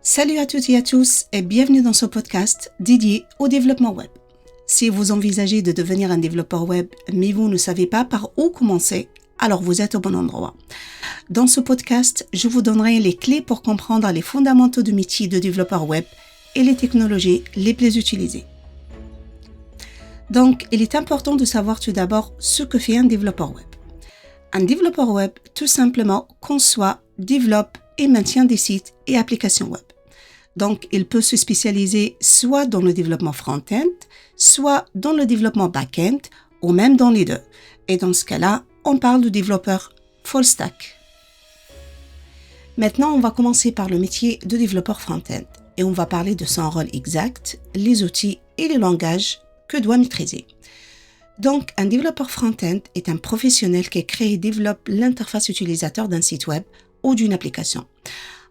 Salut à toutes et à tous et bienvenue dans ce podcast dédié au développement web. Si vous envisagez de devenir un développeur web mais vous ne savez pas par où commencer, alors vous êtes au bon endroit. Dans ce podcast, je vous donnerai les clés pour comprendre les fondamentaux du métier de développeur web et les technologies les plus utilisées. Donc, il est important de savoir tout d'abord ce que fait un développeur web. Un développeur web, tout simplement, conçoit, développe et maintient des sites et applications web. Donc, il peut se spécialiser soit dans le développement front-end, soit dans le développement back-end, ou même dans les deux. Et dans ce cas-là, on parle de développeur full stack. Maintenant, on va commencer par le métier de développeur front-end. Et on va parler de son rôle exact, les outils et les langages que doit maîtriser. Donc, un développeur front-end est un professionnel qui crée et développe l'interface utilisateur d'un site web ou d'une application.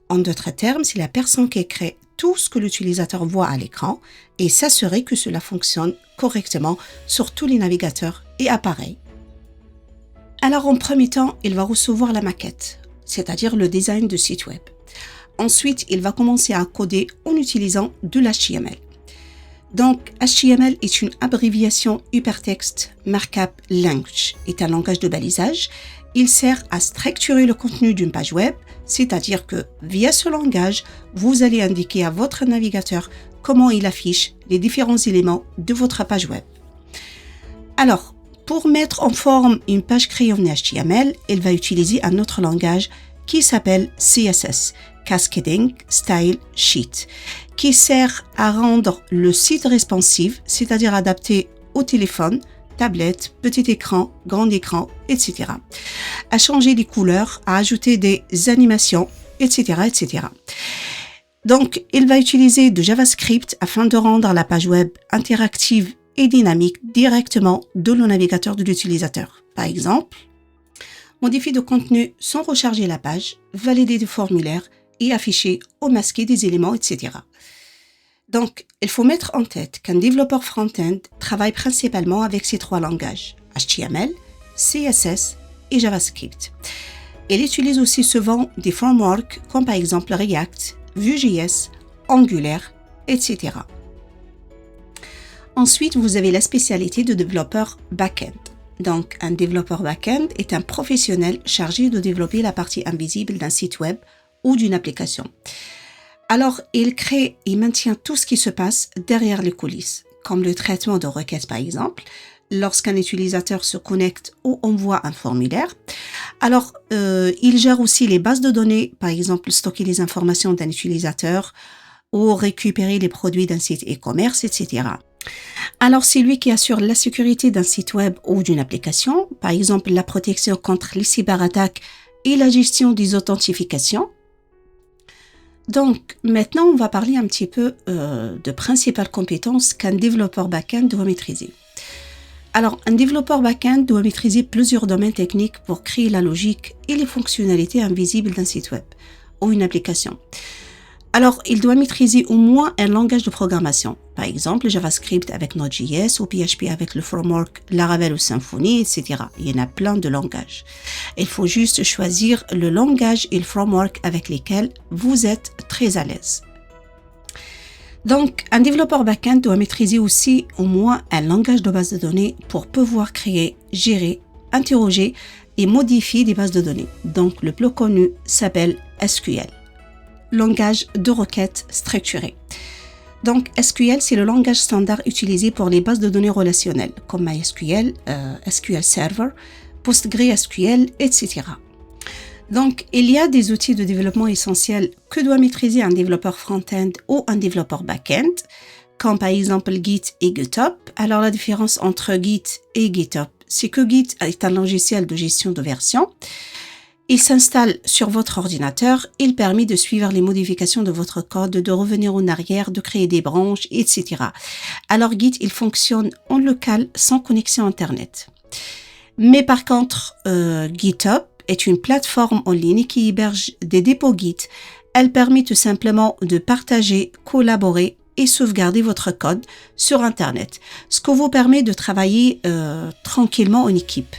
En d'autres termes, c'est la personne qui crée tout ce que l'utilisateur voit à l'écran et s'assurer que cela fonctionne correctement sur tous les navigateurs et appareils. Alors, en premier temps, il va recevoir la maquette, c'est-à-dire le design du site web. Ensuite, il va commencer à coder en utilisant de l'HTML. Donc, HTML est une abréviation Hypertext Markup Language, est un langage de balisage. Il sert à structurer le contenu d'une page web, c'est-à-dire que via ce langage, vous allez indiquer à votre navigateur comment il affiche les différents éléments de votre page web. Alors, pour mettre en forme une page créée en HTML, il va utiliser un autre langage qui s'appelle CSS, Cascading Style Sheet, qui sert à rendre le site responsive, c'est-à-dire adapté au téléphone, tablette, petit écran, grand écran, etc. À changer les couleurs, à ajouter des animations, etc., etc. Donc, il va utiliser de JavaScript afin de rendre la page web interactive et dynamique directement de le navigateur de l'utilisateur. Par exemple, modifier de contenu sans recharger la page, valider des formulaires et afficher ou masquer des éléments, etc. Donc, il faut mettre en tête qu'un développeur front-end travaille principalement avec ces trois langages, HTML, CSS et JavaScript. Il utilise aussi souvent des frameworks comme par exemple React, Vue.js, Angular, etc. Ensuite, vous avez la spécialité de développeur back-end. Donc, un développeur back-end est un professionnel chargé de développer la partie invisible d'un site web ou d'une application. Alors, il crée et maintient tout ce qui se passe derrière les coulisses, comme le traitement de requêtes par exemple, lorsqu'un utilisateur se connecte ou envoie un formulaire. Alors, il gère aussi les bases de données, par exemple stocker les informations d'un utilisateur ou récupérer les produits d'un site e-commerce, etc. Alors, c'est lui qui assure la sécurité d'un site web ou d'une application, par exemple la protection contre les cyberattaques et la gestion des authentifications. Donc, maintenant, on va parler un petit peu de principales compétences qu'un développeur back-end doit maîtriser. Alors, un développeur back-end doit maîtriser plusieurs domaines techniques pour créer la logique et les fonctionnalités invisibles d'un site web ou une application. Alors, il doit maîtriser au moins un langage de programmation, par exemple JavaScript avec Node.js ou PHP avec le framework Laravel ou Symfony, etc. Il y en a plein de langages. Il faut juste choisir le langage et le framework avec lesquels vous êtes très à l'aise. Donc, un développeur back-end doit maîtriser aussi au moins un langage de base de données pour pouvoir créer, gérer, interroger et modifier des bases de données. Donc, le plus connu s'appelle SQL. Langage de requête structurée. Donc, SQL, c'est le langage standard utilisé pour les bases de données relationnelles, comme MySQL, SQL Server, PostgreSQL, etc. Donc, il y a des outils de développement essentiels que doit maîtriser un développeur front-end ou un développeur back-end, comme par exemple Git et GitHub. Alors, la différence entre Git et GitHub, c'est que Git est un logiciel de gestion de version. Il s'installe sur votre ordinateur, il permet de suivre les modifications de votre code, de revenir en arrière, de créer des branches, etc. Alors Git, il fonctionne en local sans connexion Internet. Mais par contre, GitHub est une plateforme en ligne qui héberge des dépôts Git. Elle permet tout simplement de partager, collaborer et sauvegarder votre code sur Internet, ce qui vous permet de travailler tranquillement en équipe.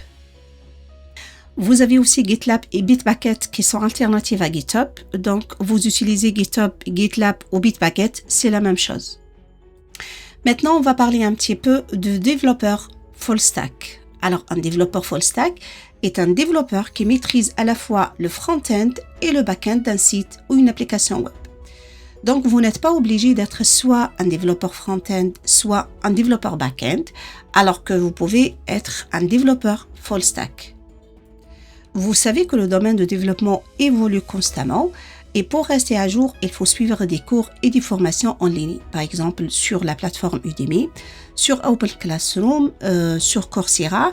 Vous avez aussi GitLab et Bitbucket qui sont alternatives à GitHub. Donc, vous utilisez GitHub, GitLab ou Bitbucket, c'est la même chose. Maintenant, on va parler un petit peu de développeur full stack. Alors, un développeur full stack est un développeur qui maîtrise à la fois le front-end et le back-end d'un site ou une application web. Donc, vous n'êtes pas obligé d'être soit un développeur front-end, soit un développeur back-end, alors que vous pouvez être un développeur full stack. Vous savez que le domaine de développement évolue constamment et pour rester à jour, il faut suivre des cours et des formations en ligne, par exemple sur la plateforme Udemy, sur Open Classroom, sur Coursera.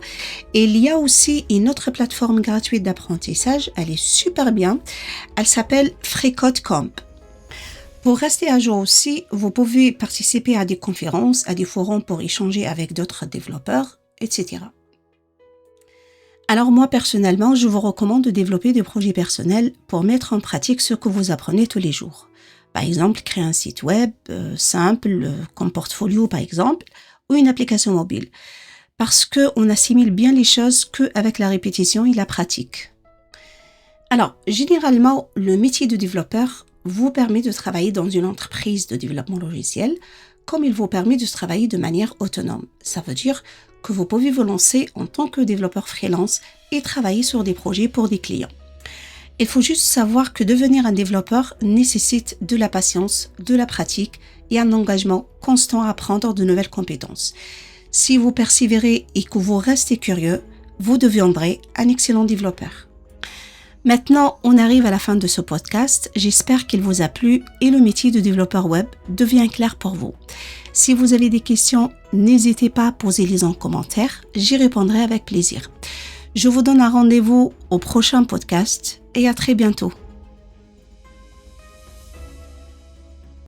Et il y a aussi une autre plateforme gratuite d'apprentissage, elle est super bien, elle s'appelle FreeCodeCamp. Pour rester à jour aussi, vous pouvez participer à des conférences, à des forums pour échanger avec d'autres développeurs, etc. Alors moi, personnellement, je vous recommande de développer des projets personnels pour mettre en pratique ce que vous apprenez tous les jours. Par exemple, créer un site web simple, comme portfolio par exemple, ou une application mobile. Parce qu'on assimile bien les choses qu'avec la répétition et la pratique. Alors, généralement, le métier de développeur vous permet de travailler dans une entreprise de développement logiciel, comme il vous permet de travailler de manière autonome. Ça veut dire que vous pouvez vous lancer en tant que développeur freelance et travailler sur des projets pour des clients. Il faut juste savoir que devenir un développeur nécessite de la patience, de la pratique et un engagement constant à apprendre de nouvelles compétences. Si vous persévérez et que vous restez curieux, vous deviendrez un excellent développeur. Maintenant, on arrive à la fin de ce podcast. J'espère qu'il vous a plu et le métier de développeur web devient clair pour vous. Si vous avez des questions, n'hésitez pas à poser-les en commentaire. J'y répondrai avec plaisir. Je vous donne un rendez-vous au prochain podcast et à très bientôt.